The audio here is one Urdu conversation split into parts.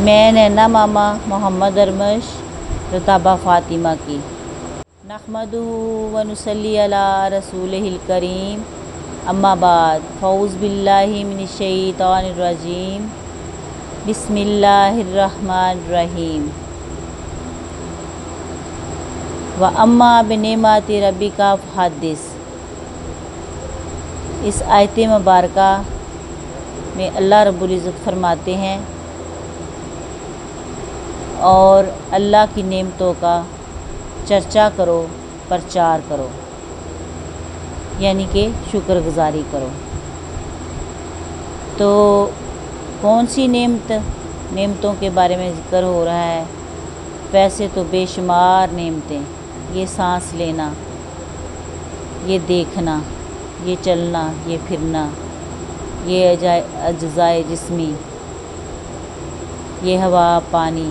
میں نینا ماما محمد ارمش رتابہ فاطمہ کی نحمدہ و نصلی علی رسولہ الکریم اما بعد فاعوذ باللہ من الشیطان الرجیم بسم اللہ الرحمن الرحیم وَأَمَّا بِنِعْمَتِ رَبِّكَ فَحَدِّثْ۔ اس آیت مبارکہ میں اللہ رب العزت فرماتے ہیں اور اللہ کی نعمتوں کا چرچا کرو، پرچار کرو، یعنی کہ شکر گزاری کرو۔ تو کون سی نعمتوں کے بارے میں ذکر ہو رہا ہے؟ ویسے تو بے شمار نعمتیں، یہ سانس لینا، یہ دیکھنا، یہ چلنا، یہ پھرنا، یہ اجزائے جسمی، یہ ہوا پانی،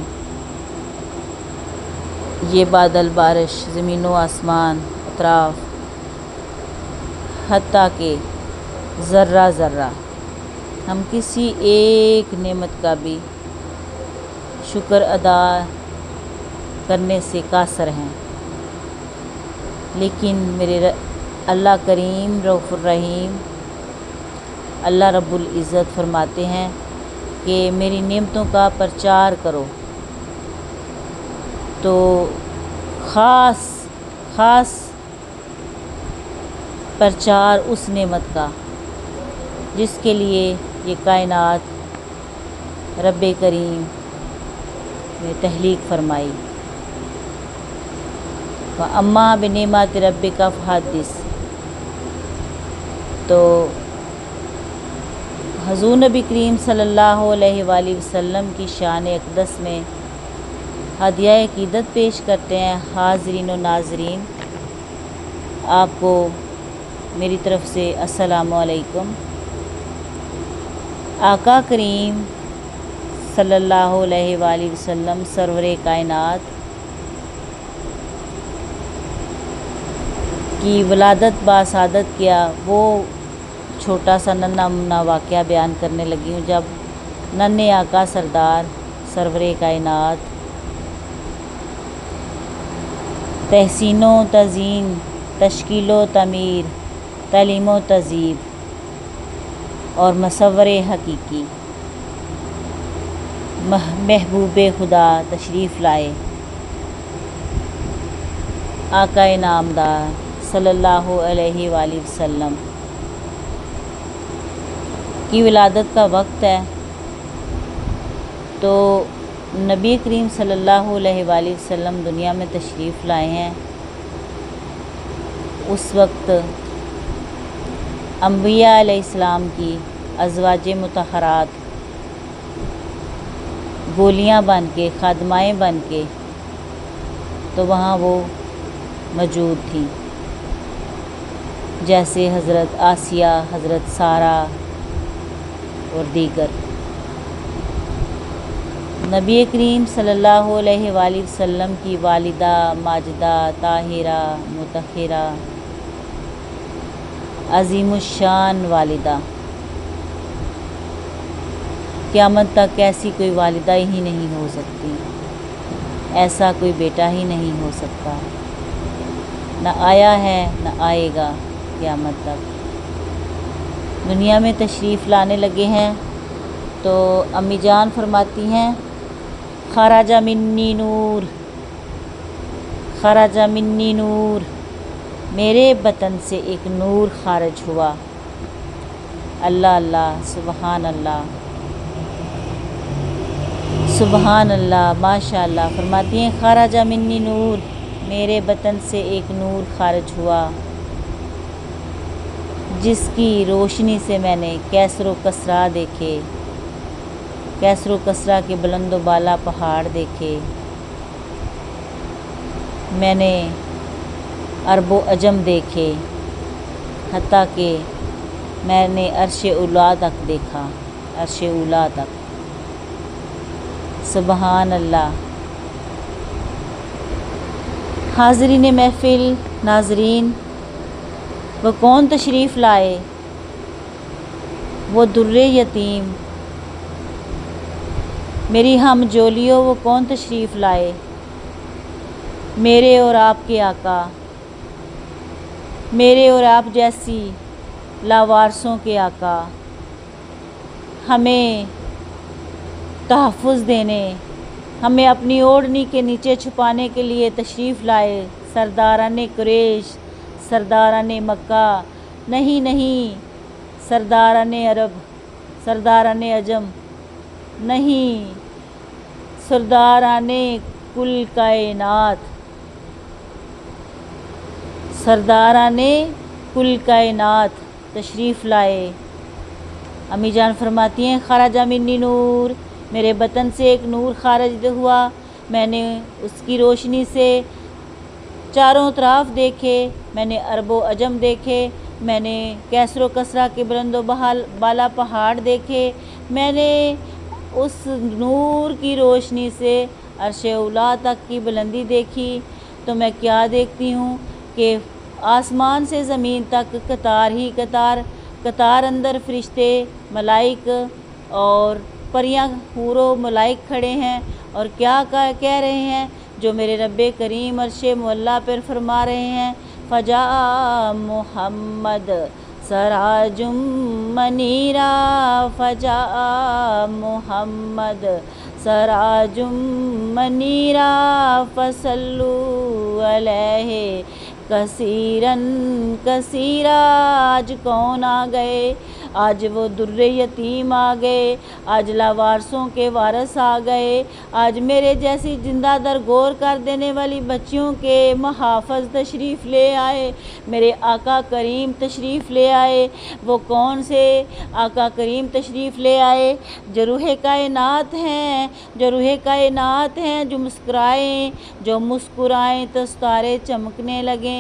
یہ بادل بارش، زمین و آسمان، اطراف، حتیٰ کہ ذرہ ذرہ، ہم کسی ایک نعمت کا بھی شکر ادا کرنے سے قاصر ہیں، لیکن میرے اللہ کریم رؤوف الرحیم اللہ رب العزت فرماتے ہیں کہ میری نعمتوں کا پرچار کرو۔ تو خاص پرچار اس نعمت کا جس کے لیے یہ کائنات رب کریم نے تخلیق فرمائی۔ وَأَمَّا بِنِعْمَتِ رَبِّكَ فَحَدِّثْ۔ تو حضور نبی کریم صلی اللہ علیہ وآلہ وسلم کی شان اقدس میں ہدیہ عقیدت پیش کرتے ہیں حاضرین و ناظرین، آپ کو میری طرف سے السلام علیکم۔ آقا کریم صلی اللہ علیہ وآلہ وسلم سرور کائنات کی ولادت باسعادت کیا وہ چھوٹا سا ننھا منھا واقعہ بیان کرنے لگی ہوں۔ جب ننھے آقا سردار سرور کائنات تحسین و تزئین، تشکیل و تعمیر، تعلیم و تہذیب اور مصور حقیقی محبوب خدا تشریف لائے، آقا نامدار صلی اللہ علیہ وآلہ وسلم کی ولادت کا وقت ہے۔ تو نبی کریم صلی اللہ علیہ وآلہ وسلم دنیا میں تشریف لائے ہیں، اس وقت انبیاء علیہ السلام کی ازواج مطہرات گولیاں بن کے، خادمائیں بن کے تو وہاں وہ موجود تھیں، جیسے حضرت آسیہ، حضرت سارہ اور دیگر۔ نبی کریم صلی اللہ علیہ وآلہ وسلم کی والدہ ماجدہ طاہرہ مطہرہ عظیم الشان والدہ، قیامت تک ایسی کوئی والدہ ہی نہیں ہو سکتی، ایسا کوئی بیٹا ہی نہیں ہو سکتا، نہ آیا ہے نہ آئے گا قیامت تک۔ دنیا میں تشریف لانے لگے ہیں تو امی جان فرماتی ہیں خرج منی نور، خرج منی نور، میرے بطن سے ایک نور خارج ہوا۔ اللہ اللہ، سبحان اللہ، سبحان اللہ، ماشاء اللہ۔ فرماتی ہیں خرج منی نور، میرے بطن سے ایک نور خارج ہوا جس کی روشنی سے میں نے کیسر و کسرا دیکھے، کیسر و کسرا کے بلند و بالا پہاڑ دیکھے، میں نے عرب و عجم دیکھے، حتیٰ کہ میں نے عرش اولیٰ تک دیکھا، عرش اولیٰ تک۔ سبحان اللہ۔ حاضرین محفل، ناظرین، وہ کون تشریف لائے؟ وہ در یتیم میری ہم جولیوں وہ کون تشریف لائے، میرے اور آپ کے آقا، میرے اور آپ جیسی لاوارسوں کے آقا، ہمیں تحفظ دینے، ہمیں اپنی اوڑھنی کے نیچے چھپانے کے لیے تشریف لائے سرداران قریش، سرداران مکہ، نہیں سرداران عرب، سرداران عجم، نہیں سرداران کل کائنات، سرداران کل کائنات تشریف لائے۔ امی جان فرماتی ہیں خرج منی نور، میرے بطن سے ایک نور خارج ہوا، میں نے اس کی روشنی سے چاروں طرف دیکھے، میں نے عرب و عجم دیکھے، میں نے کیسر و کسرا کے بلند و بالا پہاڑ دیکھے، میں نے اس نور کی روشنی سے عرش اولا تک کی بلندی دیکھی۔ تو میں کیا دیکھتی ہوں کہ آسمان سے زمین تک قطار ہی قطار، قطار اندر فرشتے، ملائک اور پریاں، حور و ملائک کھڑے ہیں، اور کیا کہہ رہے ہیں، جو میرے رب کریم عرش معلیٰ پر فرما رہے ہیں، فجاء محمد سراج منیرا، فجاء محمد سراج منیرا، فصلوا علیہ کثیراً کثیرا۔ آج کون آ گئے؟ آج وہ در یتیم آ گئے، آج لاوارسوں کے وارث آ گئے، آج میرے جیسی زندہ در گور کر دینے والی بچیوں کے محافظ تشریف لے آئے، میرے آقا کریم تشریف لے آئے۔ وہ کون سے آقا کریم تشریف لے آئے؟ جو روح کائنات ہیں، جو روح کائنات ہیں، جو مسکرائیں، جو مسکرائیں تو ستارے چمکنے لگیں،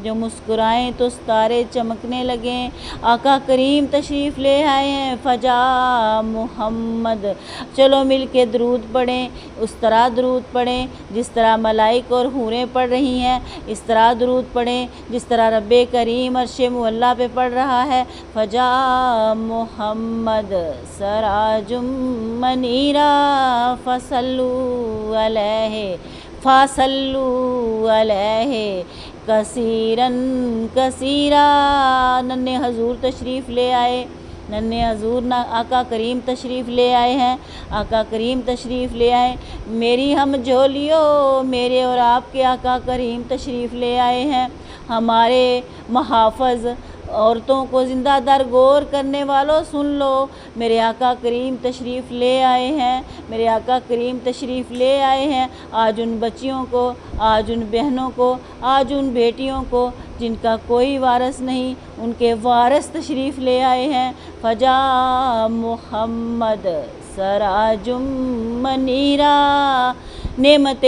جو مسکرائیں تو ستارے چمکنے لگیں۔ آقا کریم تشریف لے آئے ہیں، فجاء محمد۔ چلو مل کے درود پڑھیں، اس طرح درود پڑھیں جس طرح ملائک اور حوریں پڑھ رہی ہیں، اس طرح درود پڑھیں جس طرح رب کریم عرش معلیٰ پہ پڑھ رہا ہے۔ فجاء محمد سراج منیرا، فصلوا علیہ، فصلوا علیہ کثیراً کثیرا۔ ننھے حضور تشریف لے آئے، ننھے حضور آقا کریم تشریف لے آئے ہیں، آقا کریم تشریف لے آئے۔ میری ہم جھولیوں، میرے اور آپ کے آقا کریم تشریف لے آئے ہیں۔ ہمارے محافظ، عورتوں کو زندہ در گور کرنے والوں سن لو، میرے آقا کریم تشریف لے آئے ہیں، میرے آقا کریم تشریف لے آئے ہیں۔ آج ان بچیوں کو، آج ان بہنوں کو، آج ان بیٹیوں کو جن کا کوئی وارث نہیں، ان کے وارث تشریف لے آئے ہیں۔ فجاء محمد سراج منیرا، نعمت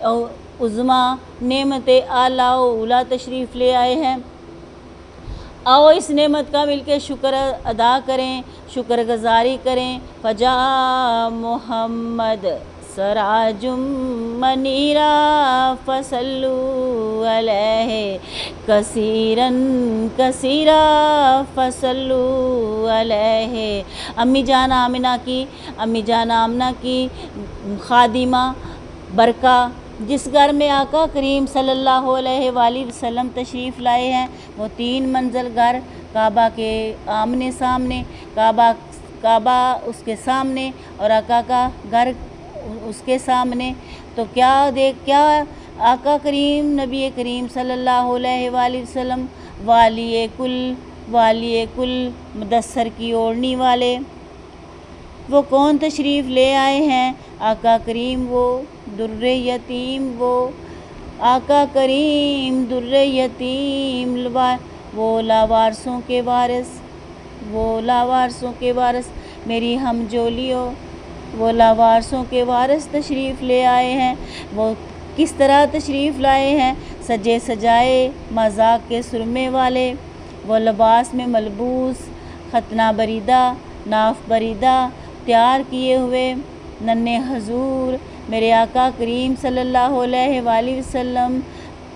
عظمیٰ، نعمت اعلیٰ و اولیٰ تشریف لے آئے ہیں۔ آؤ اس نعمت کا مل کے شکر ادا کریں، شکر گزاری کریں۔ فجاء محمد سراج منیرا، فصلوا علیہ کثیراً کثیرا، فصلوا علیہ۔ امی جان آمنہ کی، امی جان آمنہ کی خادمہ برکہ، جس گھر میں آقا کریم صلی اللہ علیہ وآلہ وسلم تشریف لائے ہیں، وہ 3 منزل گھر، کعبہ کے آمنے سامنے، کعبہ اس کے سامنے اور آقا کا گھر اس کے سامنے۔ تو کیا آقا کریم نبی کریم صلی اللہ علیہ وآلہ وسلم والی کل مدثر کی اوڑھنی والے، وہ کون تشریف لے آئے ہیں؟ آقا کریم، وہ در یتیم، وہ آقا کریم در یتیم، وہ لاوارسوں کے وارث، وہ لاوارسوں کے وارث، میری ہم جولیوں، وہ لاوارسوں کے وارث تشریف لے آئے ہیں۔ وہ کس طرح تشریف لائے ہیں؟ سجے سجائے، مذاق کے سرمے والے، وہ لباس میں ملبوس، ختنہ بریدہ، ناف بریدہ تیار کیے ہوئے ننھے حضور، میرے آقا کریم صلی اللہ علیہ وآلہ وسلم،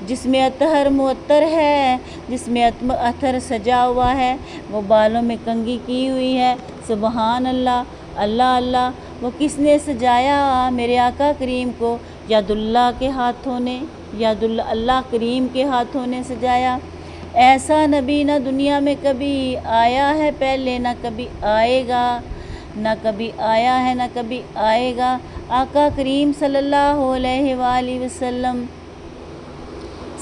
جس میں عطر معطر ہے، جس میں عطر سجا ہوا ہے، وہ بالوں میں کنگھی کی ہوئی ہے۔ سبحان اللہ، اللہ اللہ، وہ کس نے سجایا میرے آقا کریم کو؟ یداللہ کے ہاتھوں نے، اللہ کریم کے ہاتھوں نے سجایا۔ ایسا نبی نہ دنیا میں کبھی آیا ہے پہلے، نہ کبھی آئے گا، نہ کبھی آیا ہے، نہ کبھی آئے گا۔ آقا کریم صلی اللہ علیہ وآلہ وسلم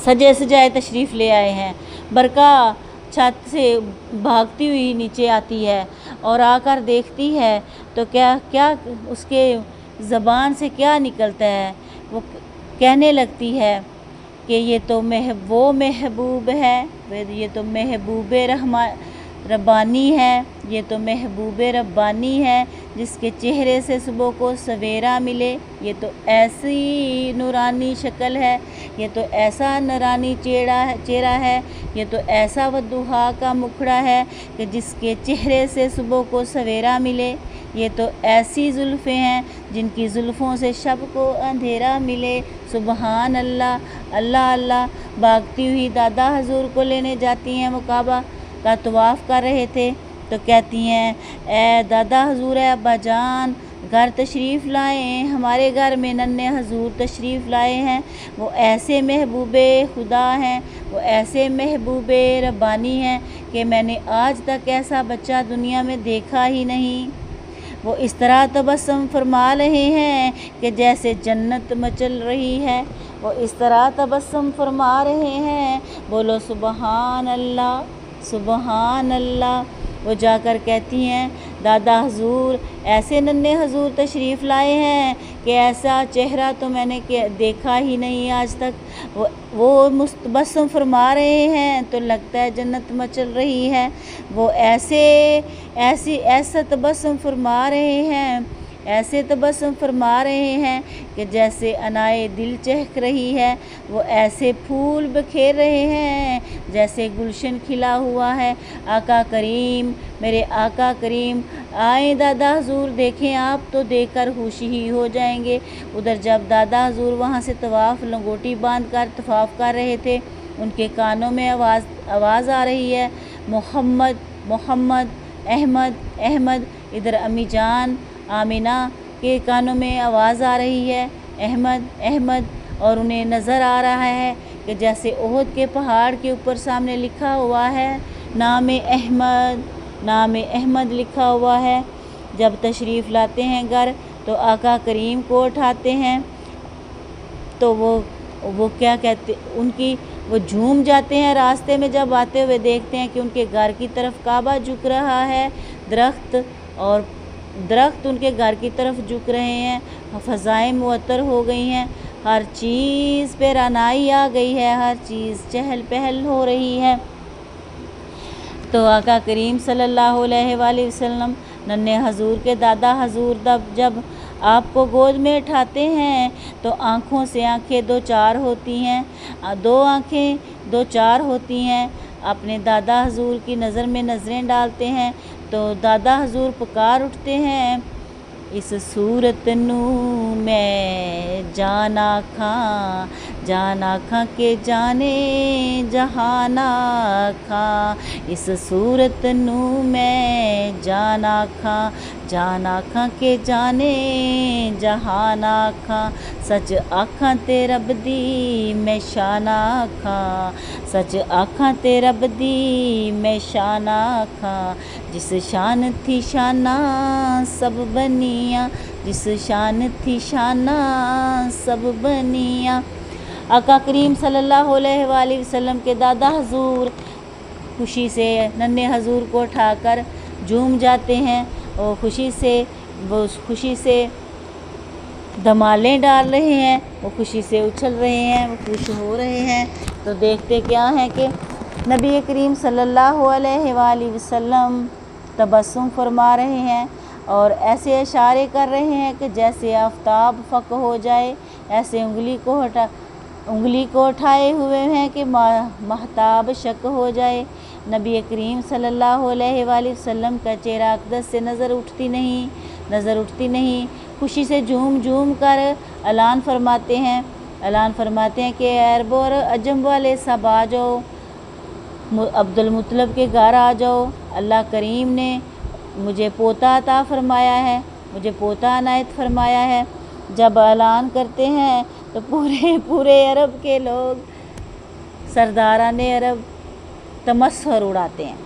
سجے سجائے تشریف لے آئے ہیں۔ برقع چھت سے بھاگتی ہوئی نیچے آتی ہے اور آ کر دیکھتی ہے تو کیا اس کے زبان سے کیا نکلتا ہے؟ وہ کہنے لگتی ہے کہ یہ تو وہ محبوب ہے، یہ تو محبوب ربانی ہے، یہ تو محبوب ربانی ہے جس کے چہرے سے صبح کو سویرا ملے۔ یہ تو ایسی نورانی شکل ہے، یہ تو ایسا نورانی چہرہ ہے، یہ تو ایسا والضحیٰ کا مکھڑا ہے کہ جس کے چہرے سے صبح کو سویرا ملے۔ یہ تو ایسی زلفیں ہیں جن کی زلفوں سے شب کو اندھیرا ملے۔ سبحان اللہ، اللہ اللہ۔ بھاگتی ہوئی دادا حضور کو لینے جاتی ہیں، وہ کعبہ کا طواف کر رہے تھے تو کہتی ہیں اے دادا حضور، اے ابا جان، گھر تشریف لائیں، ہمارے گھر میں ننھے حضور تشریف لائے ہیں۔ وہ ایسے محبوب خدا ہیں، وہ ایسے محبوب ربانی ہیں کہ میں نے آج تک ایسا بچہ دنیا میں دیکھا ہی نہیں۔ وہ اس طرح تبسم فرما رہے ہیں کہ جیسے جنت مچل رہی ہے، وہ اس طرح تبسم فرما رہے ہیں، بولو سبحان اللہ، سبحان اللہ۔ وہ جا کر کہتی ہیں دادا حضور، ایسے ننھے حضور تشریف لائے ہیں کہ ایسا چہرہ تو میں نے دیکھا ہی نہیں آج تک۔ وہ تبسم فرما رہے ہیں تو لگتا ہے جنت مچل رہی ہے۔ وہ ایسا تبسم فرما رہے ہیں، ایسے تبسم فرما رہے ہیں کہ جیسے انائے دل چہک رہی ہے۔ وہ ایسے پھول بکھیر رہے ہیں جیسے گلشن کھلا ہوا ہے۔ آقا کریم، میرے آقا کریم آئیں دادا حضور، دیکھیں آپ تو دیکھ کر خوشی ہی ہو جائیں گے۔ ادھر جب دادا حضور وہاں سے طواف لنگوٹی باندھ کر طواف کر رہے تھے، ان کے کانوں میں آواز آ رہی ہے، محمد محمد، احمد احمد۔ ادھر امی جان آمینہ کے کانوں میں آواز آ رہی ہے، احمد احمد، اور انہیں نظر آ رہا ہے کہ جیسے احد کے پہاڑ کے اوپر سامنے لکھا ہوا ہے نام احمد، نام احمد لکھا ہوا ہے۔ جب تشریف لاتے ہیں گھر تو آقا کریم کو اٹھاتے ہیں تو وہ کیا کہتے وہ جھوم جاتے ہیں۔ راستے میں جب آتے ہوئے دیکھتے ہیں کہ ان کے گھر کی طرف کعبہ جھک رہا ہے، درخت ان کے گھر کی طرف جھک رہے ہیں، فضائیں معطر ہو گئی ہیں، ہر چیز پہ رعنائی آ گئی ہے، ہر چیز چہل پہل ہو رہی ہے۔ تو آقا کریم صلی اللہ علیہ وآلہ وسلم ننھے حضور کے دادا حضور جب آپ کو گود میں اٹھاتے ہیں تو آنکھوں سے آنکھیں دو چار ہوتی ہیں، دو آنکھیں دو چار ہوتی ہیں۔ اپنے دادا حضور کی نظر میں نظریں ڈالتے ہیں تو دادا حضور پکار اٹھتے ہیں، اس صورت نو میں جان آکھاں، جان آکھاں کے جانے جہان آکھاں، اس صورت نو میں جان آکھاں، جان آکھاں کے جانے جہان آکھاں، سچ آکھاں تے رب دی میں شان آکھاں، سچ آکھاں تے رب دی میں شان آکھاں، جس شان تھی شاناں سب بنیاں، جس شان تھی شاناں سب بنیاں۔ آقا کریم صلی اللہ علیہ وآلہ وسلم کے دادا حضور خوشی سے ننھے حضور کو اٹھا کر جھوم جاتے ہیں، اور خوشی سے دھمالیں ڈال رہے ہیں، وہ خوشی سے اچھل رہے ہیں، وہ خوش ہو رہے ہیں۔ تو دیکھتے کیا ہیں کہ نبی کریم صلی اللہ علیہ وآلہ وسلم تبسم فرما رہے ہیں اور ایسے اشارے کر رہے ہیں کہ جیسے آفتاب فق ہو جائے، ایسے انگلی کو اٹھائے ہوئے ہیں کہ مہتاب شق ہو جائے۔ نبی کریم صلی اللہ علیہ وآلہ وسلم کا چہرہ اقدس سے نظر اٹھتی نہیں، خوشی سے جھوم کر اعلان فرماتے ہیں کہ عرب اور عجم والے سب آ جاؤ، عبد المطلب کے گھر آ جاؤ، اللہ کریم نے مجھے پوتا عطا فرمایا ہے، مجھے پوتا عنایت فرمایا ہے۔ جب اعلان کرتے ہیں تو پورے عرب کے لوگ، سرداران عرب تمسخر اڑاتے ہیں،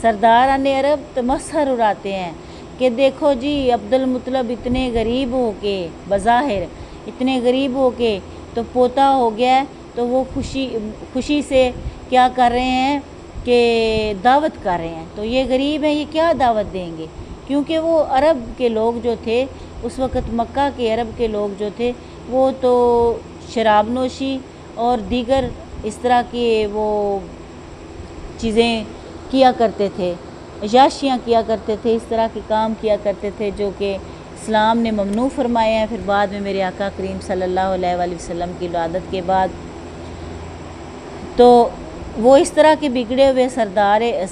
سرداران عرب تمسخر اڑاتے ہیں کہ دیکھو جی عبد المطلب اتنے غریب ہو کے، بظاہر اتنے غریب ہو کے تو پوتا ہو گیا ہے، تو وہ خوشی سے کیا کر رہے ہیں کہ دعوت کر رہے ہیں، تو یہ غریب ہیں، یہ کیا دعوت دیں گے؟ کیونکہ وہ عرب کے لوگ جو تھے اس وقت، مکہ کے عرب کے لوگ جو تھے وہ تو شراب نوشی اور دیگر اس طرح کی وہ چیزیں کیا کرتے تھے، عیاشیاں کیا کرتے تھے، اس طرح کے کام کیا کرتے تھے جو کہ اسلام نے ممنوع فرمایا ہے۔ پھر بعد میں میرے آقا کریم صلی اللہ علیہ وآلہ وسلم کی ولادت کے بعد تو وہ اس طرح کے بگڑے ہوئے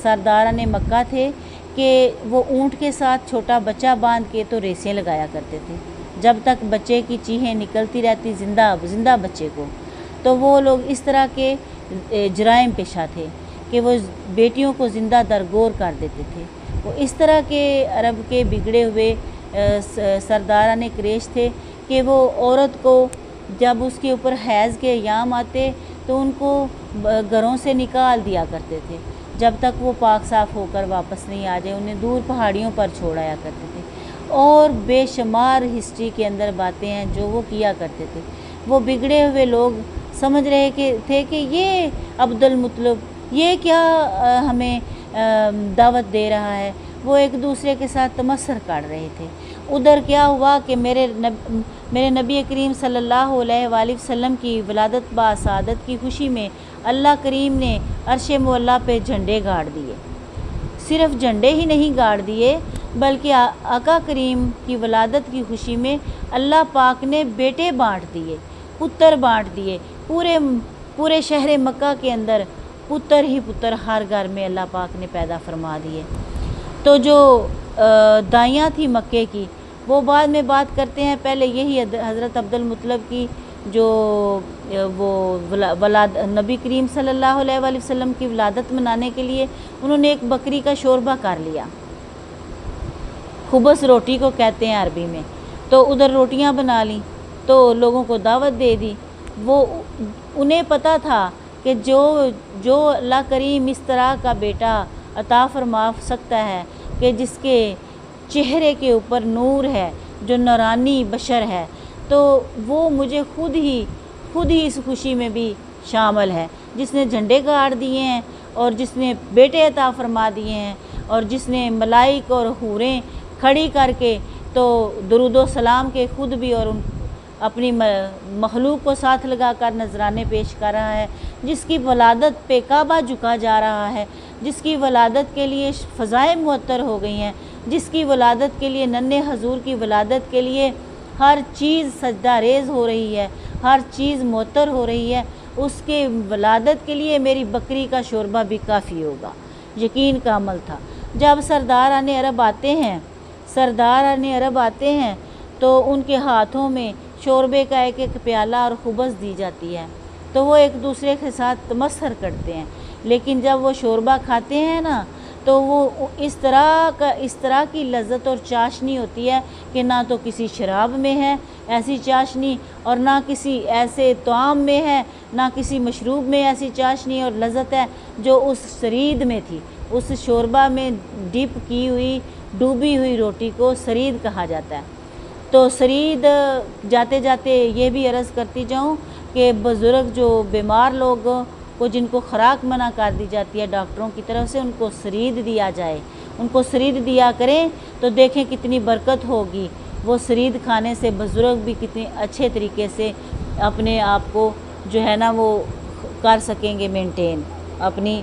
سرداران مکہ تھے کہ وہ اونٹ کے ساتھ چھوٹا بچہ باندھ کے تو ریسیں لگایا کرتے تھے جب تک بچے کی چیخیں نکلتی رہتی زندہ بچے کو، تو وہ لوگ اس طرح کے جرائم پیشہ تھے کہ وہ بیٹیوں کو زندہ درگور کر دیتے تھے۔ وہ اس طرح کے عرب کے بگڑے ہوئے سرداران قریش تھے کہ وہ عورت کو جب اس کے اوپر حیض کے ایام آتے تو ان کو گھروں سے نکال دیا کرتے تھے جب تک وہ پاک صاف ہو کر واپس نہیں آ جائے، انہیں دور پہاڑیوں پر چھوڑایا کرتے تھے۔ اور بے شمار ہسٹری کے اندر باتیں ہیں جو وہ کیا کرتے تھے۔ وہ بگڑے ہوئے لوگ سمجھ رہے تھے کہ یہ عبد المطلب یہ کیا ہمیں دعوت دے رہا ہے، وہ ایک دوسرے کے ساتھ تمسخر کر رہے تھے۔ ادھر کیا ہوا کہ میرے نبی کریم صلی اللہ علیہ وآلہ وسلم کی ولادت باسعادت کی خوشی میں اللہ کریم نے عرش مولا پہ جھنڈے گاڑ دیے۔ صرف جھنڈے ہی نہیں گاڑ دیے بلکہ آقا کریم کی ولادت کی خوشی میں اللہ پاک نے بیٹے بانٹ دیے، پتر بانٹ دیے۔ پورے شہر مکہ کے اندر پتر ہی پتر ہر گھر میں اللہ پاک نے پیدا فرما دیے۔ تو جو دائیاں تھی مکے کی وہ بعد میں بات کرتے ہیں، پہلے یہی حضرت عبد المطلب کی جو نبی کریم صلی اللہ علیہ وآلہ وسلم کی ولادت منانے کے لیے انہوں نے ایک بکری کا شوربہ کر لیا، خبز روٹی کو کہتے ہیں عربی میں، تو ادھر روٹیاں بنا لیں تو لوگوں کو دعوت دے دی۔ وہ انہیں پتہ تھا کہ جو اللہ کریم اس طرح کا بیٹا عطا فرما سکتا ہے کہ جس کے چہرے کے اوپر نور ہے، جو نورانی بشر ہے، تو وہ مجھے خود ہی اس خوشی میں بھی شامل ہے، جس نے جھنڈے گاڑ دیے ہیں اور جس نے بیٹے عطا فرما دیے ہیں اور جس نے ملائک اور حوریں کھڑی کر کے تو درود و سلام کے خود بھی اور اپنی مخلوق کو ساتھ لگا کر نذرانے پیش کر رہا ہے، جس کی ولادت پہ کعبہ جھکا جا رہا ہے، جس کی ولادت کے لیے فضائیں معطر ہو گئی ہیں، جس کی ولادت کے لیے ننھے حضور کی ولادت کے لیے ہر چیز سجدہ ریز ہو رہی ہے، ہر چیز معطر ہو رہی ہے، اس کے ولادت کے لیے میری بکری کا شوربہ بھی کافی ہوگا۔ یقین کا عمل تھا۔ جب سرداران عرب آتے ہیں تو ان کے ہاتھوں میں شوربے کا ایک پیالہ اور خبز دی جاتی ہے، تو وہ ایک دوسرے کے ساتھ تمسخر کرتے ہیں، لیکن جب وہ شوربہ کھاتے ہیں نا تو وہ اس طرح کی لذت اور چاشنی ہوتی ہے کہ نہ تو کسی شراب میں ہے ایسی چاشنی، اور نہ کسی ایسے طعام میں ہے، نہ کسی مشروب میں ایسی چاشنی اور لذت ہے جو اس سرید میں تھی۔ اس شوربہ میں ڈپ کی ہوئی ڈوبی ہوئی روٹی کو سرید کہا جاتا ہے۔ تو سرید جاتے جاتے یہ بھی عرض کرتی جاؤں کہ بزرگ جو بیمار لوگ کو جن کو خوراک منع کر دی جاتی ہے ڈاکٹروں کی طرف سے، ان کو سرید دیا جائے، ان کو سرید دیا کریں تو دیکھیں کتنی برکت ہوگی۔ وہ سرید کھانے سے بزرگ بھی کتنے اچھے طریقے سے اپنے آپ کو جو ہے نا وہ کر سکیں گے مینٹین اپنی۔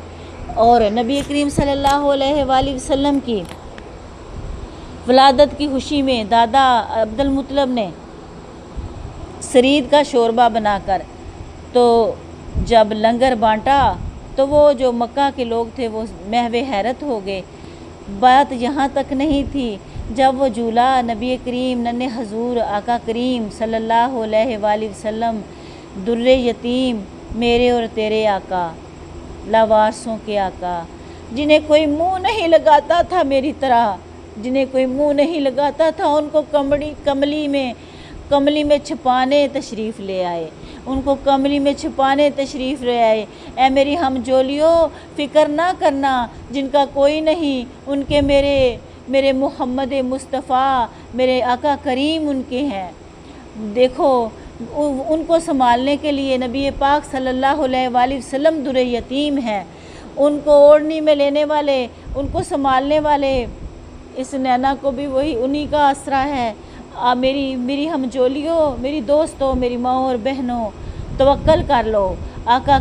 اور نبی کریم صلی اللہ علیہ وآلہ وسلم کی ولادت کی خوشی میں دادا عبد المطلب نے سرید کا شوربہ بنا کر تو جب لنگر بانٹا تو وہ جو مکہ کے لوگ تھے وہ محو حیرت ہو گئے۔ بات یہاں تک نہیں تھی، جب وہ جھولا نبی کریم ننھے حضور آقا کریم صلی اللہ علیہ وآلہ وسلم در یتیم میرے اور تیرے آقا، لاوارسوں کے آقا، جنہیں کوئی منہ نہیں لگاتا تھا میری طرح، جنہیں کوئی منہ نہیں لگاتا تھا ان کو کملی میں چھپانے تشریف لے آئے، ان کو کملی میں چھپانے تشریف لے آئے۔ اے میری ہم جولیو فکر نہ کرنا، جن کا کوئی نہیں ان کے میرے محمد مصطفیٰ میرے آقا کریم ان کے ہیں۔ دیکھو ان کو سنبھالنے کے لیے نبی پاک صلی اللہ علیہ وآلہ وسلم در یتیم ہیں، ان کو اوڑھنی میں لینے والے، ان کو سنبھالنے والے، اس نینا کو بھی وہی انہی کا آسرا ہے۔ میری ہم جولیو، میری دوستوں، میری ماں اور بہنوں، توکل کر لو۔ آقا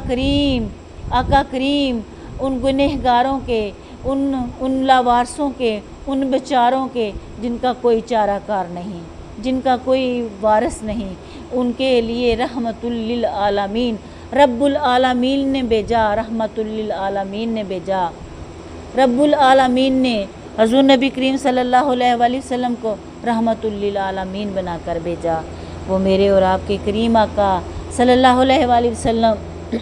کریم ان گنہگاروں کے، ان لاوارثوں کے، ان بیچاروں کے جن کا کوئی چارہ کار نہیں، جن کا کوئی وارث نہیں، ان کے لیے رحمت للعالمین رب العالمین نے بھیجا، رحمت للعالمین نے بھیجا۔ رب العالمین نے حضور نبی کریم صلی اللہ علیہ وآلہ وسلم کو رحمت للعالمین بنا کر بھیجا۔ وہ میرے اور آپ کے کریم آقا صلی اللہ علیہ وآلہ وسلم